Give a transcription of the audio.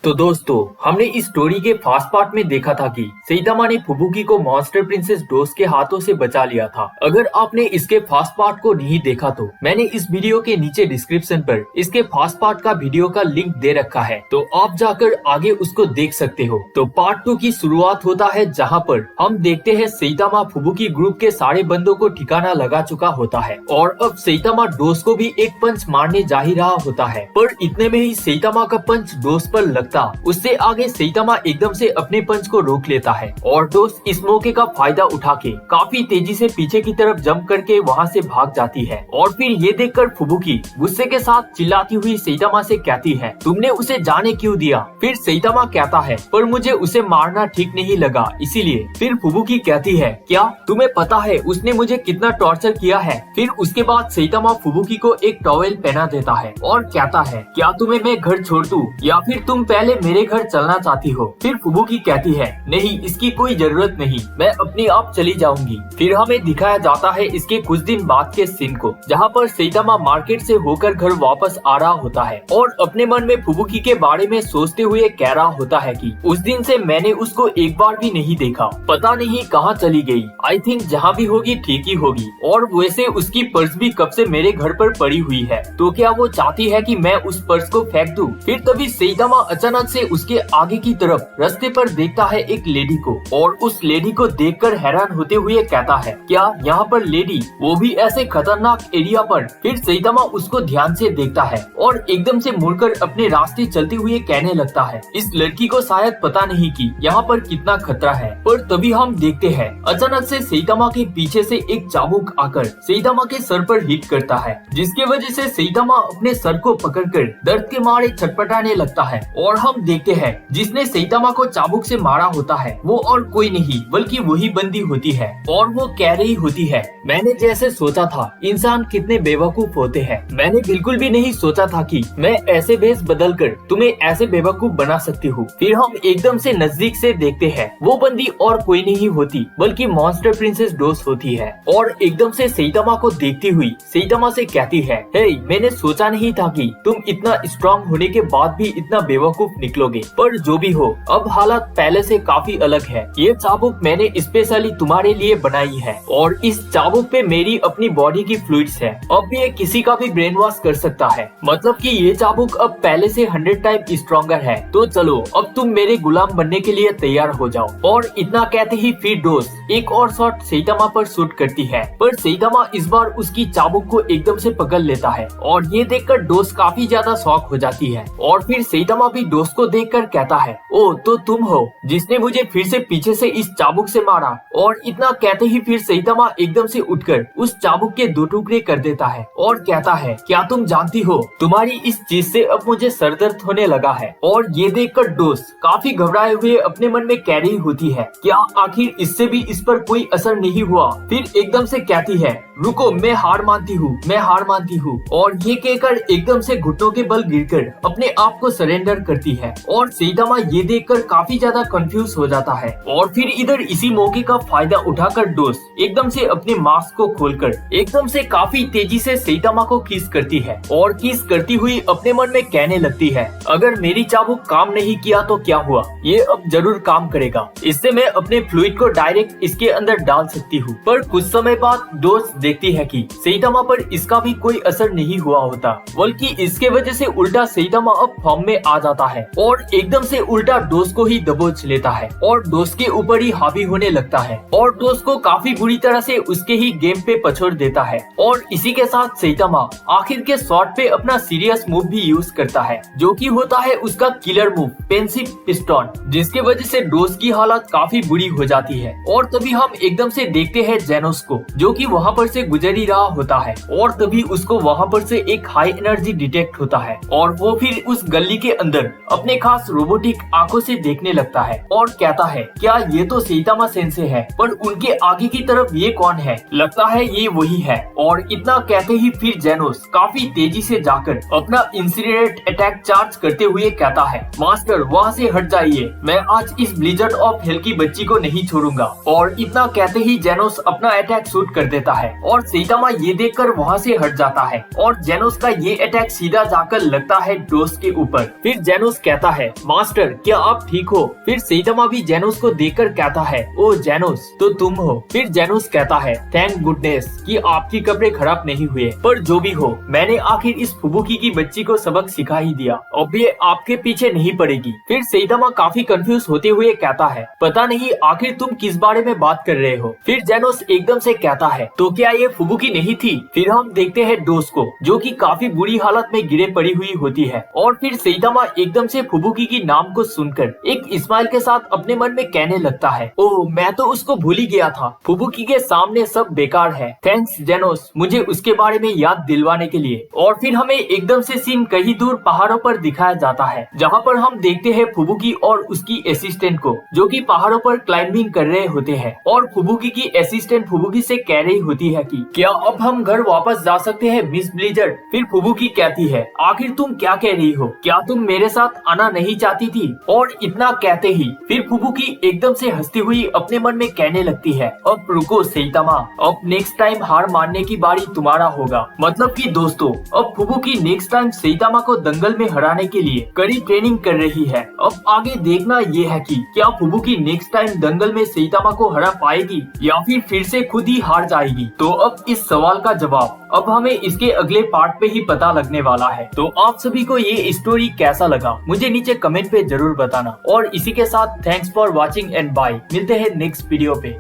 तो दोस्तों, हमने इस स्टोरी के फर्स्ट पार्ट में देखा था कि सैतामा ने फुबुकी को मॉन्स्टर प्रिंसेस डोस के हाथों से बचा लिया था। अगर आपने इसके फर्स्ट पार्ट को नहीं देखा तो मैंने इस वीडियो के नीचे डिस्क्रिप्शन पर इसके फर्स्ट पार्ट का वीडियो का लिंक दे रखा है, तो आप जाकर आगे उसको देख सकते हो। तो पार्ट 2 की शुरुआत होता है जहाँ पर हम देखते हैं सैतामा फुबुकी ग्रुप के सारे बंदों को ठिकाना लगा चुका होता है और अब सैतामा डोस को भी एक पंच मारने जा ही रहा होता है, पर इतने में ही सैतामा का पंच डोस पर लगता। उससे आगे सैतामा एकदम से अपने पंच को रोक लेता है और डोस इस मौके का फायदा उठा के काफी तेजी से पीछे की तरफ जंप करके वहाँ से भाग जाती है। और फिर ये देखकर फुबुकी गुस्से के साथ चिल्लाती हुई सैतामा से कहती है, तुमने उसे जाने क्यों दिया? फिर सैतामा कहता है, पर मुझे उसे मारना ठीक नहीं लगा इसीलिए। फिर फुबुकी कहती है, क्या तुम्हें पता है उसने मुझे कितना टॉर्चर किया है? फिर उसके बाद सैतामा फुबुकी को एक टॉवेल पहना देता है और कहता है, क्या तुम्हें मैं घर छोड़ दूं या फिर तुम पहले मेरे घर चलना चाहती हो? फिर फुबुकी कहती है, नहीं, इसकी कोई जरूरत नहीं, मैं अपने आप चली जाऊंगी। फिर हमें दिखाया जाता है इसके कुछ दिन बाद के सीन को, जहाँ पर सैतामा मार्केट से होकर घर वापस आ रहा होता है और अपने मन में फुबुकी के बारे में सोचते हुए कह रहा होता है कि उस दिन से मैंने उसको एक बार भी नहीं देखा, पता नहीं कहाँ चली गई। आई थिंक जहाँ भी होगी ठीक ही होगी। और वैसे उसकी पर्स भी कब से मेरे घर पर पड़ी हुई है, तो क्या वो चाहती है कि मैं उस पर्स को फेंक दूं? फिर तभी सैतामा अचानक से उसके आगे की तरफ रास्ते पर देखता है एक लेडी को और उस लेडी को देखकर हैरान होते हुए कहता है, क्या यहाँ पर लेडी, वो भी ऐसे खतरनाक एरिया पर? फिर सैतामा उसको ध्यान से देखता है और एकदम से मुड़कर अपने रास्ते चलते हुए कहने लगता है, इस लड़की को शायद पता नहीं कि यहाँ पर कितना खतरा है। पर तभी हम देखते हैं अचानक से सैतामा के पीछे से एक चाबुक आकर सैतामा के सर पर हिट करता है, जिसके वजह से सैतामा अपने सर को पकड़कर दर्द के मारे छटपटाने लगता है। और हम देखते हैं जिसने सैतामा को चाबुक से मारा होता है वो और कोई नहीं बल्कि वही बंदी होती है और वो कह रही होती है, मैंने जैसे सोचा था इंसान कितने बेवकूफ होते हैं, मैंने बिल्कुल भी नहीं सोचा था कि मैं ऐसे भेष बदल कर तुम्हें ऐसे बेवकूफ बना सकती हूँ। फिर हम एकदम से नजदीक से देखते हैं वो बंदी और कोई नहीं होती बल्कि मॉन्स्टर प्रिंसेस डोस होती है और एकदम से सैतामा को देखती हुई सैतामा से कहती है, हे, मैंने सोचा नहीं था कि तुम इतना स्ट्रॉन्ग होने के बाद भी इतना बेवकूफ निकलोगे, पर जो भी हो अब हालत पहले से काफी अलग है। ये चाबुक मैंने स्पेशली तुम्हारे लिए बनाई है और इस चाबुक पे मेरी अपनी बॉडी की फ्लूइड्स है, अब ये किसी का भी ब्रेन वॉश कर सकता है, मतलब कि ये चाबुक अब पहले से 100 टाइम स्ट्रॉन्गर है। तो चलो अब तुम मेरे गुलाम बनने के लिए तैयार हो जाओ। और इतना कहते ही फिर डोस एक और शॉट सैतामा पर शूट करती है, पर सैतामा इस बार उसकी चाबुक को एकदम से पकड़ लेता है और ये देखकर डोस काफी ज्यादा शॉक हो जाती है। और फिर सैतामा भी डोस को देखकर कहता है, ओ तो तुम हो जिसने मुझे फिर से पीछे से इस चाबुक से मारा। और इतना कहते ही फिर सैतामा एकदम से उठकर उस चाबुक के 2 टुकड़े कर देता है और कहता है, क्या तुम जानती हो तुम्हारी इस चीज से अब मुझे सरदर्द होने लगा है। और ये देखकर डोस काफी घबराए हुए अपने मन में कह रही होती है, क्या आखिर इससे भी इस पर कोई असर नहीं हुआ? फिर एकदम से कहती है, रुको, मैं हार मानती हूँ, मैं हार मानती हूँ। और ये कहकर एकदम से घुटनों के बल गिरकर अपने आप को सरेंडर करती है और सैतामा ये देखकर काफी ज्यादा कंफ्यूज हो जाता है। और फिर इधर इसी मौके का फायदा उठाकर डोस एकदम से अपने मास्क को खोलकर एकदम से काफी तेजी से सैतामा को किस करती है और किस करती हुई अपने मन में कहने लगती है, अगर मेरी चाबुक काम नहीं किया तो क्या हुआ, ये अब जरूर काम करेगा, इससे मैं अपने फ्लूइड को डायरेक्ट इसके अंदर डाल सकती हूँ। पर कुछ समय बाद डोस देखती है कि सैतामा पर इसका भी कोई असर नहीं हुआ होता, बल्कि इसके वजह से उल्टा सैतामा अब फॉर्म में आ जाता है और एकदम से उल्टा डोस को ही दबोच लेता है और डोस के ऊपर ही हावी होने लगता है और डोस को काफी बुरी तरह से उसके ही गेम पे पछोड़ देता है। और इसी के साथ सैतामा आखिर के शॉट पे अपना सीरियस मूव भी यूज करता है, जो कि होता है उसका किलर मूव पेंसिव पिस्टन, जिसके वजह से डोस की हालत काफी बुरी हो जाती है। और तभी हम एकदम से देखते हैं जेनोस को, जो कि वहाँ पर से गुजर ही रहा होता है और तभी उसको वहाँ पर से एक हाई एनर्जी डिटेक्ट होता है और वो फिर उस गली के अंदर अपने खास रोबोटिक आंखों से देखने लगता है और कहता है, क्या ये तो सैतामा सेंसे है, पर उनके आगे की तरफ ये कौन है? लगता है ये वही है। और इतना कहते ही फिर जेनोस काफी तेजी से जाकर अपना इंसिनरेट अटैक चार्ज करते हुए कहता है, मास्टर वहाँ से हट जाइए, मैं आज इस ब्लिजर्ड ऑफ हेल की बच्ची को नहीं छोड़ूंगा। और इतना कहते ही जेनोस अपना अटैक शूट कर देता है और सैतामा ये देखकर वहाँ से हट जाता है और जेनोस का ये अटैक सीधा जाकर लगता है डोस के ऊपर। फिर जेनोस जेनोस कहता है, मास्टर क्या आप ठीक हो? फिर सेइतामा भी जेनोस को देखकर कहता है, ओ जेनोस तो तुम हो। फिर जेनोस कहता है, थैंक गुडनेस कि आपकी कपड़े खराब नहीं हुए, पर जो भी हो मैंने आखिर इस फुबुकी की बच्ची को सबक सिखा ही दिया, अब ये आपके पीछे नहीं पड़ेगी। फिर सेइतामा काफी कंफ्यूज होते हुए कहता है, पता नहीं आखिर तुम किस बारे में बात कर रहे हो। फिर जेनोस एकदम से कहता है, तो क्या ये फुबुकी नहीं थी? फिर हम देखते हैं डोस को, जो कि काफी बुरी हालत में गिरे पड़ी हुई होती है, और फिर सेइतामा एकदम से फुबुकी की नाम को सुनकर एक स्माइल के साथ अपने मन में कहने लगता है, ओह मैं तो उसको भूल ही गया था, फुबुकी के सामने सब बेकार है। थैंक्स जेनोस मुझे उसके बारे में याद दिलवाने के लिए। और फिर हमें एकदम से सीन कहीं दूर पहाड़ों पर दिखाया जाता है, जहाँ पर हम देखते हैं फुबुकी और उसकी असिस्टेंट को, जो कि पहाड़ों पर क्लाइंबिंग कर रहे होते हैं। और फुबुकी की असिस्टेंट फुबुकी से कह रही होती है कि क्या अब हम घर वापस जा सकते हैं मिस ब्लिजर्ड? फिर फुबुकी कहती है, आखिर तुम क्या कह रही हो? क्या तुम मेरे साथ आना नहीं चाहती थी? और इतना कहते ही फिर फुबुकी एकदम से हंसती हुई अपने मन में कहने लगती है, अब रुको सेइतामा, अब नेक्स्ट टाइम हार मानने की बारी तुम्हारा होगा। मतलब कि दोस्तों अब फुबुकी नेक्स्ट टाइम सेइतामा को दंगल में हराने के लिए कड़ी ट्रेनिंग कर रही है। अब आगे देखना ये है कि क्या फुबुकी नेक्स्ट टाइम दंगल में सेइतामा को हरा पाएगी या फिर से खुद ही हार जाएगी। तो अब इस सवाल का जवाब अब हमें इसके अगले पार्ट पे ही पता लगने वाला है। तो आप सभी को ये स्टोरी कैसा लगा मुझे नीचे कमेंट पे जरूर बताना। और इसी के साथ thanks for watching and bye. मिलते हैं नेक्स्ट वीडियो पे।